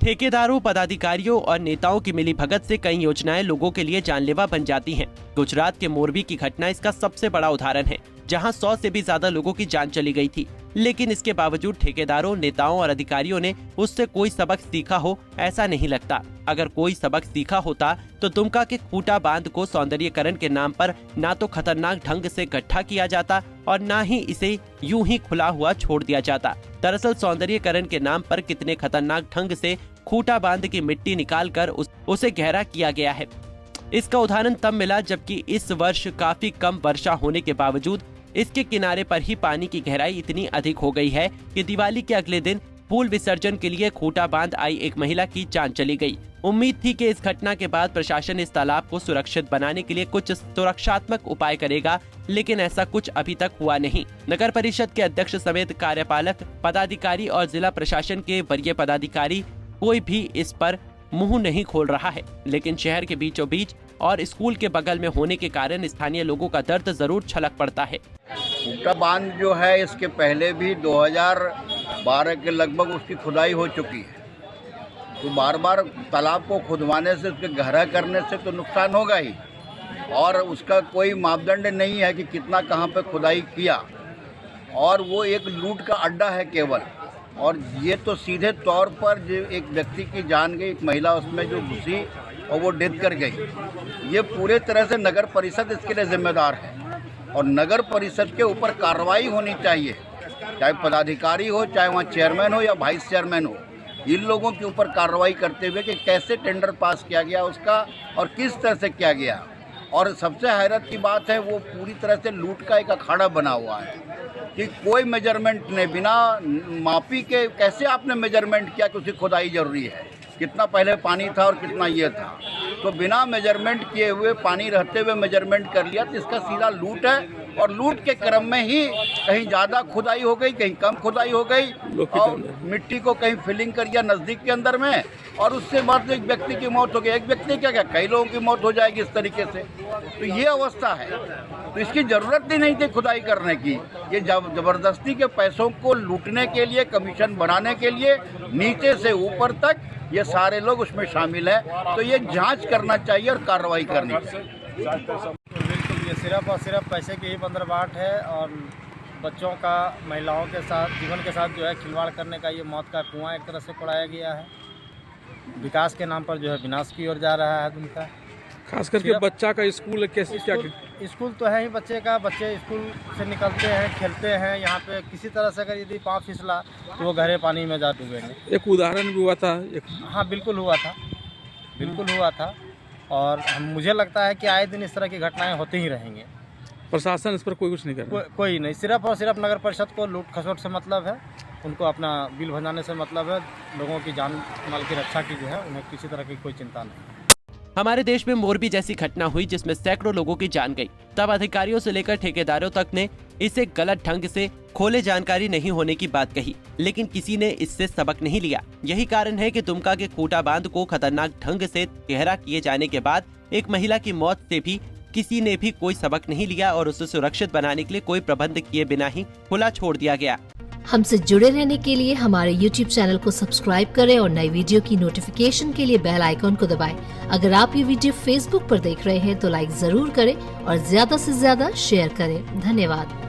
ठेकेदारों, पदाधिकारियों और नेताओं की मिलीभगत से कई योजनाएं लोगों के लिए जानलेवा बन जाती हैं। गुजरात के मोरबी की घटना इसका सबसे बड़ा उदाहरण है, जहां 100 से भी ज्यादा लोगों की जान चली गई थी। लेकिन इसके बावजूद ठेकेदारों, नेताओं और अधिकारियों ने उससे कोई सबक सीखा हो, ऐसा नहीं लगता। अगर कोई सबक सीखा होता तो दुमका के खूटा बांध को सौंदर्यीकरण के नाम पर ना तो खतरनाक ढंग से गड्ढा किया जाता और ना ही इसे यूं ही खुला हुआ छोड़ दिया जाता। दरअसल सौंदर्यीकरण के नाम पर कितने खतरनाक ढंग से खूटा बांध की मिट्टी निकालकर उसे गहरा किया गया है। इसका उदाहरण तब मिला जबकि इस वर्ष काफी कम वर्षा होने के बावजूद इसके किनारे पर ही पानी की गहराई इतनी अधिक हो गई है कि दिवाली के अगले दिन फूल विसर्जन के लिए खूटा बांध आई एक महिला की जान चली गई। उम्मीद थी कि इस घटना के बाद प्रशासन इस तालाब को सुरक्षित बनाने के लिए कुछ सुरक्षात्मक उपाय करेगा, लेकिन ऐसा कुछ अभी तक हुआ नहीं। नगर परिषद के अध्यक्ष समेत कार्यपालक पदाधिकारी और जिला प्रशासन के वरीय पदाधिकारी कोई भी इस पर मुंह नहीं खोल रहा है। लेकिन शहर के बीचों बीच और स्कूल के बगल में होने के कारण स्थानीय लोगों का दर्द जरूर छलक पड़ता है। खूटा बांध जो है, इसके पहले भी 2012 के लगभग उसकी खुदाई हो चुकी है। तो बार बार तालाब को खुदवाने से, उसके गहरा करने से तो नुकसान होगा ही, और उसका कोई मापदंड नहीं है कि कितना कहाँ पे खुदाई किया, और वो एक लूट का अड्डा है केवल। और ये तो सीधे तौर पर जो एक व्यक्ति की जान गई, एक महिला उसमें जो घुसी और वो डेथ कर गई। ये पूरे तरह से नगर परिषद इसके लिए जिम्मेदार है, और नगर परिषद के ऊपर कार्रवाई होनी चाहिए, चाहे पदाधिकारी हो, चाहे वहाँ चेयरमैन हो या वाइस चेयरमैन हो। इन लोगों के ऊपर कार्रवाई करते हुए कि कैसे टेंडर पास किया गया उसका और किस तरह से किया गया। और सबसे हैरत की बात है, वो पूरी तरह से लूट का एक अखाड़ा बना हुआ है कि कोई मेजरमेंट ने, बिना मापी के कैसे आपने मेजरमेंट किया कि उसकी खुदाई जरूरी है, कितना पहले पानी था और कितना ये था। तो बिना मेजरमेंट किए हुए, पानी रहते हुए मेजरमेंट कर लिया, तो इसका सीधा लूट है। और लूट के क्रम में ही कहीं ज़्यादा खुदाई हो गई, कहीं कम खुदाई हो गई, और मिट्टी को कहीं फिलिंग कर दिया नज़दीक के अंदर में, और उससे बाद एक व्यक्ति की मौत हो गई। एक व्यक्ति क्या कई लोगों की मौत हो जाएगी इस तरीके से। तो ये अवस्था है, तो इसकी ज़रूरत ही नहीं थी खुदाई करने की। ये ज़बरदस्ती के पैसों को लूटने के लिए, कमीशन बनाने के लिए, नीचे से ऊपर तक ये सारे लोग उसमें शामिल हैं। तो ये जांच करना चाहिए और कार्रवाई करनी चाहिए। ये सिर्फ और सिर्फ पैसे की ही बंदरबाट है, और बच्चों का, महिलाओं के साथ, जीवन के साथ जो है खिलवाड़ करने का ये मौत का कुआं एक तरह से खोलाया गया है। विकास के नाम पर जो है विनाश की ओर जा रहा है उनका। खास करके बच्चा का स्कूल कैसे, क्या स्कूल तो है ही बच्चे का। बच्चे स्कूल से निकलते हैं, खेलते हैं यहाँ पे, किसी तरह से अगर यदि पाँव फिसला तो वो गहरे पानी में जा डूबेंगे। एक उदाहरण भी हुआ था हाँ, बिल्कुल हुआ था, बिल्कुल हुआ था। और मुझे लगता है कि आए दिन इस तरह की घटनाएं होती ही रहेंगी। प्रशासन इस पर कोई कुछ नहीं कर रहा। कोई नहीं, सिर्फ और सिर्फ नगर परिषद को लूट खसोट से मतलब है, उनको अपना बिल भरने से मतलब है। लोगों की जान माल की रक्षा की जो है उन्हें किसी तरह की कोई चिंता नहीं। हमारे देश में मोरबी जैसी घटना हुई जिसमें सैकड़ों लोगों की जान गई, तब अधिकारियों से लेकर ठेकेदारों तक ने इसे गलत ढंग से खोले जानकारी नहीं होने की बात कही, लेकिन किसी ने इससे सबक नहीं लिया। यही कारण है कि दुमका के खूटा बांध को खतरनाक ढंग से गहरा किए जाने के बाद एक महिला की मौत से भी किसी ने भी कोई सबक नहीं लिया और उसे सुरक्षित बनाने के लिए कोई प्रबंध किए बिना ही खुला छोड़ दिया गया। हमसे जुड़े रहने के लिए हमारे YouTube चैनल को सब्सक्राइब करें और नई वीडियो की नोटिफिकेशन के लिए बेल आइकॉन को दबाएं। अगर आप ये वीडियो Facebook पर देख रहे हैं तो लाइक जरूर करें और ज्यादा से ज्यादा शेयर करें। धन्यवाद।